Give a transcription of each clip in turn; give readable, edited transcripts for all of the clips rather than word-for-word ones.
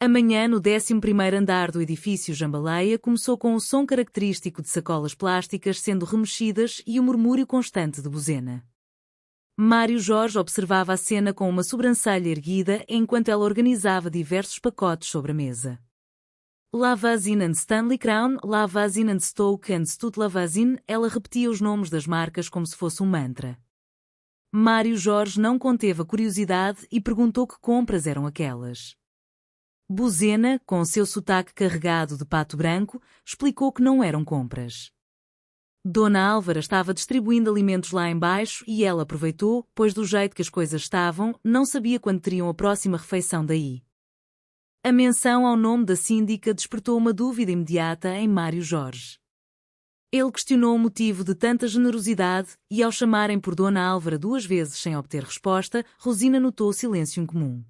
A manhã no 11º andar do edifício Jambaleia começou com o som característico de sacolas plásticas sendo remexidas e o murmúrio constante de buzina. Mário Jorge observava a cena com uma sobrancelha erguida enquanto ela organizava diversos pacotes sobre a mesa. Lavazin and Stanley Crown, Lavazin and Stoke and Stout Lavazin, ela repetia os nomes das marcas como se fosse um mantra. Mário Jorge não conteve a curiosidade e perguntou que compras eram aquelas. Buzena, com seu sotaque carregado de pato branco, explicou que não eram compras. Dona Álvara estava distribuindo alimentos lá embaixo e ela aproveitou, pois do jeito que as coisas estavam, não sabia quando teriam a próxima refeição daí. A menção ao nome da síndica despertou uma dúvida imediata em Mário Jorge. Ele questionou o motivo de tanta generosidade e, ao chamarem por Dona Álvara 2 vezes sem obter resposta, Rosina notou o silêncio incomum.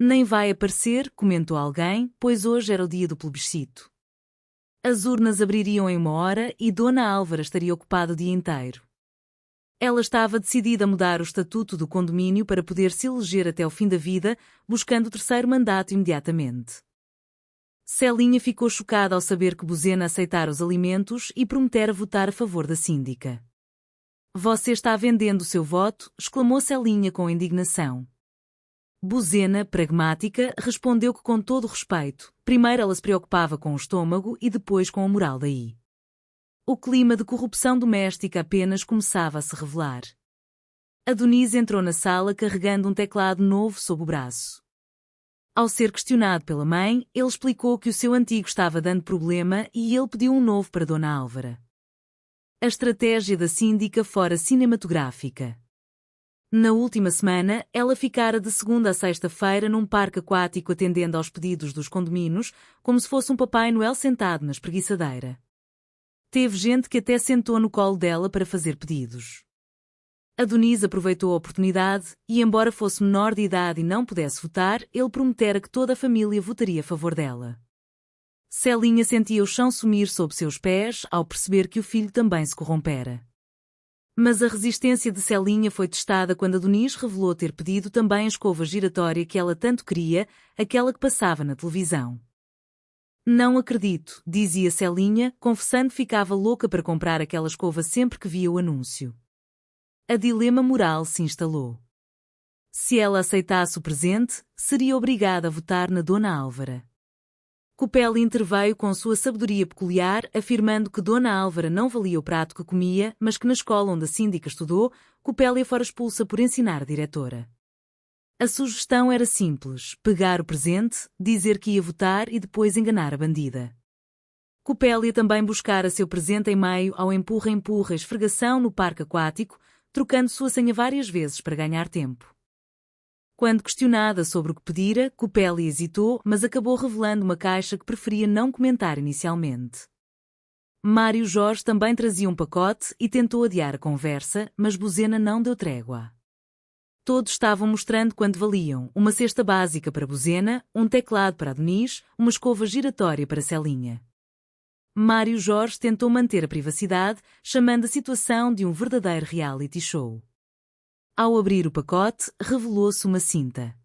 Nem vai aparecer, comentou alguém, pois hoje era o dia do plebiscito. As urnas abririam em 1 hora e Dona Álvara estaria ocupada o dia inteiro. Ela estava decidida a mudar o estatuto do condomínio para poder se eleger até o fim da vida, buscando o 3º mandato imediatamente. Celinha ficou chocada ao saber que Buzena aceitara os alimentos e prometera votar a favor da síndica. Você está vendendo o seu voto, exclamou Celinha com indignação. Buzena, pragmática, respondeu que com todo o respeito, primeiro ela se preocupava com o estômago e depois com a moral daí. O clima de corrupção doméstica apenas começava a se revelar. Adonis entrou na sala carregando um teclado novo sob o braço. Ao ser questionado pela mãe, ele explicou que o seu antigo estava dando problema e ele pediu um novo para Dona Álvara. A estratégia da síndica fora cinematográfica. Na última semana, ela ficara de segunda a sexta-feira num parque aquático atendendo aos pedidos dos condomínios, como se fosse um Papai Noel sentado na espreguiçadeira. Teve gente que até sentou no colo dela para fazer pedidos. Adonis aproveitou a oportunidade e, embora fosse menor de idade e não pudesse votar, ele prometera que toda a família votaria a favor dela. Celinha sentia o chão sumir sob seus pés ao perceber que o filho também se corrompera. Mas a resistência de Celinha foi testada quando Adonis revelou ter pedido também a escova giratória que ela tanto queria, aquela que passava na televisão. Não acredito, dizia Celinha, confessando que ficava louca para comprar aquela escova sempre que via o anúncio. A dilema moral se instalou. Se ela aceitasse o presente, seria obrigada a votar na Dona Álvara. Copelli interveio com sua sabedoria peculiar, afirmando que Dona Álvara não valia o prato que comia, mas que na escola onde a síndica estudou, Copélia fora expulsa por ensinar a diretora. A sugestão era simples, pegar o presente, dizer que ia votar e depois enganar a bandida. Copélia também buscara seu presente em meio ao empurra-empurra esfregação no parque aquático, trocando sua senha várias vezes para ganhar tempo. Quando questionada sobre o que pedira, Copelli hesitou, mas acabou revelando uma caixa que preferia não comentar inicialmente. Mário Jorge também trazia um pacote e tentou adiar a conversa, mas Buzena não deu trégua. Todos estavam mostrando quanto valiam: uma cesta básica para Buzena, um teclado para Adonis, uma escova giratória para Celinha. Mário Jorge tentou manter a privacidade, chamando a situação de um verdadeiro reality show. Ao abrir o pacote, revelou-se uma cinta.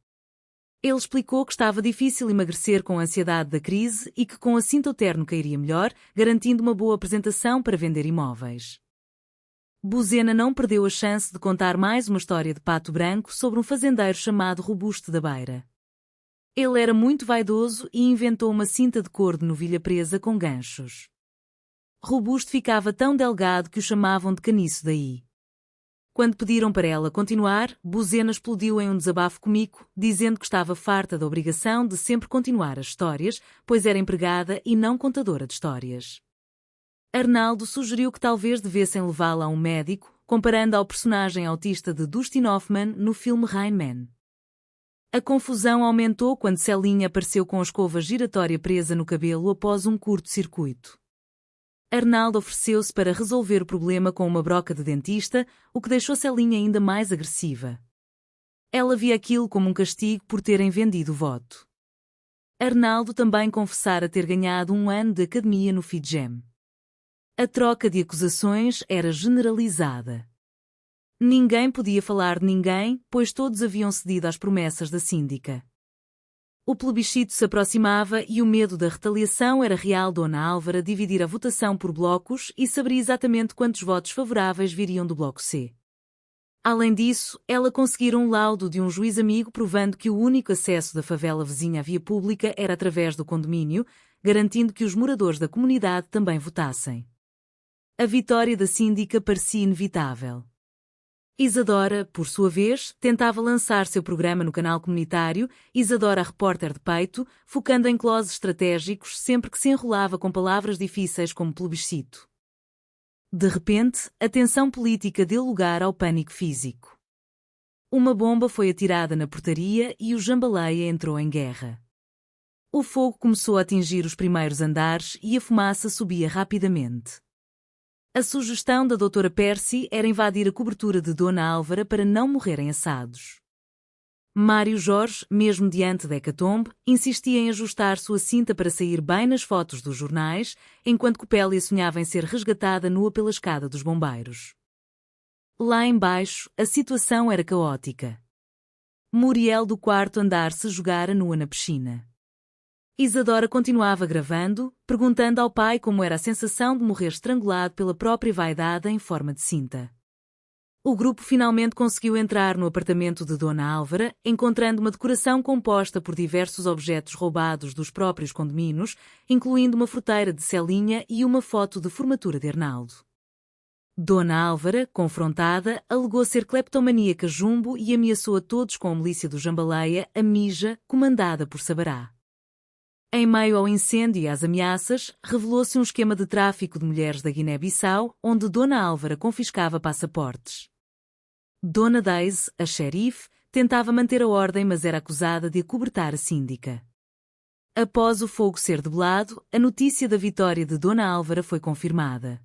Ele explicou que estava difícil emagrecer com a ansiedade da crise e que com a cinta o terno cairia melhor, garantindo uma boa apresentação para vender imóveis. Buzena não perdeu a chance de contar mais uma história de pato branco sobre um fazendeiro chamado Robusto da Beira. Ele era muito vaidoso e inventou uma cinta de cor de novilha presa com ganchos. Robusto ficava tão delgado que o chamavam de caniço daí. Quando pediram para ela continuar, Buzena explodiu em um desabafo cômico, dizendo que estava farta da obrigação de sempre continuar as histórias, pois era empregada e não contadora de histórias. Arnaldo sugeriu que talvez devessem levá-la a um médico, comparando ao personagem autista de Dustin Hoffman no filme Rain Man. A confusão aumentou quando Celinha apareceu com a escova giratória presa no cabelo após um curto-circuito. Arnaldo ofereceu-se para resolver o problema com uma broca de dentista, o que deixou Celinha ainda mais agressiva. Ela via aquilo como um castigo por terem vendido o voto. Arnaldo também confessara ter ganhado 1 ano de academia no FIDGEM. A troca de acusações era generalizada. Ninguém podia falar de ninguém, pois todos haviam cedido às promessas da síndica. O plebiscito se aproximava e o medo da retaliação era real. Dona Álvara dividir a votação por blocos e saberia exatamente quantos votos favoráveis viriam do bloco C. Além disso, ela conseguira um laudo de um juiz amigo provando que o único acesso da favela vizinha à via pública era através do condomínio, garantindo que os moradores da comunidade também votassem. A vitória da síndica parecia inevitável. Isadora, por sua vez, tentava lançar seu programa no canal comunitário, Isadora repórter de peito, focando em closes estratégicos sempre que se enrolava com palavras difíceis como plebiscito. De repente, a tensão política deu lugar ao pânico físico. Uma bomba foi atirada na portaria e o Jambaleia entrou em guerra. O fogo começou a atingir os primeiros andares e a fumaça subia rapidamente. A sugestão da doutora Percy era invadir a cobertura de Dona Álvara para não morrerem assados. Mário Jorge, mesmo diante da hecatombe, insistia em ajustar sua cinta para sair bem nas fotos dos jornais, enquanto Copélia sonhava em ser resgatada nua pela escada dos bombeiros. Lá embaixo, a situação era caótica. Muriel do quarto andar se jogara nua na piscina. Isadora continuava gravando, perguntando ao pai como era a sensação de morrer estrangulado pela própria vaidade em forma de cinta. O grupo finalmente conseguiu entrar no apartamento de Dona Álvara, encontrando uma decoração composta por diversos objetos roubados dos próprios condomínios, incluindo uma fruteira de Celinha e uma foto de formatura de Arnaldo. Dona Álvara, confrontada, alegou ser cleptomaníaca jumbo e ameaçou a todos com a milícia do Jambaleia, a Mija, comandada por Sabará. Em meio ao incêndio e às ameaças, revelou-se um esquema de tráfico de mulheres da Guiné-Bissau, onde Dona Álvara confiscava passaportes. Dona Daisy, a xerife, tentava manter a ordem, mas era acusada de acobertar a síndica. Após o fogo ser debelado, a notícia da vitória de Dona Álvara foi confirmada.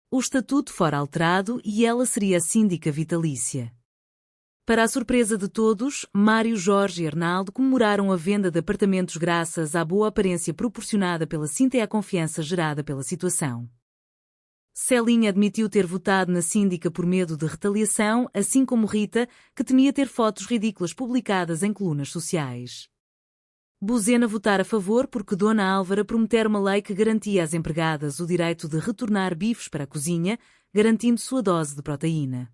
O estatuto fora alterado e ela seria a síndica vitalícia. Para a surpresa de todos, Mário Jorge e Arnaldo comemoraram a venda de apartamentos graças à boa aparência proporcionada pela cinta e à confiança gerada pela situação. Celinha admitiu ter votado na síndica por medo de retaliação, assim como Rita, que temia ter fotos ridículas publicadas em colunas sociais. Buzena votara a favor porque Dona Álvara prometera uma lei que garantia às empregadas o direito de retornar bifes para a cozinha, garantindo sua dose de proteína.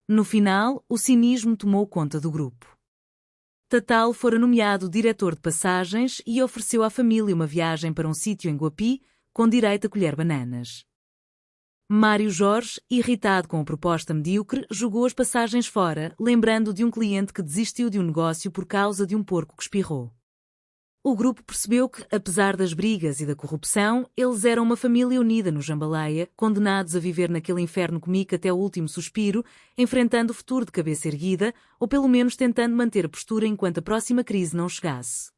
No final, o cinismo tomou conta do grupo. Tatal fora nomeado diretor de passagens e ofereceu à família uma viagem para um sítio em Guapi, com direito a colher bananas. Mário Jorge, irritado com a proposta medíocre, jogou as passagens fora, lembrando de um cliente que desistiu de um negócio por causa de um porco que espirrou. O grupo percebeu que, apesar das brigas e da corrupção, eles eram uma família unida no Jambaleia, condenados a viver naquele inferno comico até o último suspiro, enfrentando o futuro de cabeça erguida, ou pelo menos tentando manter a postura enquanto a próxima crise não chegasse.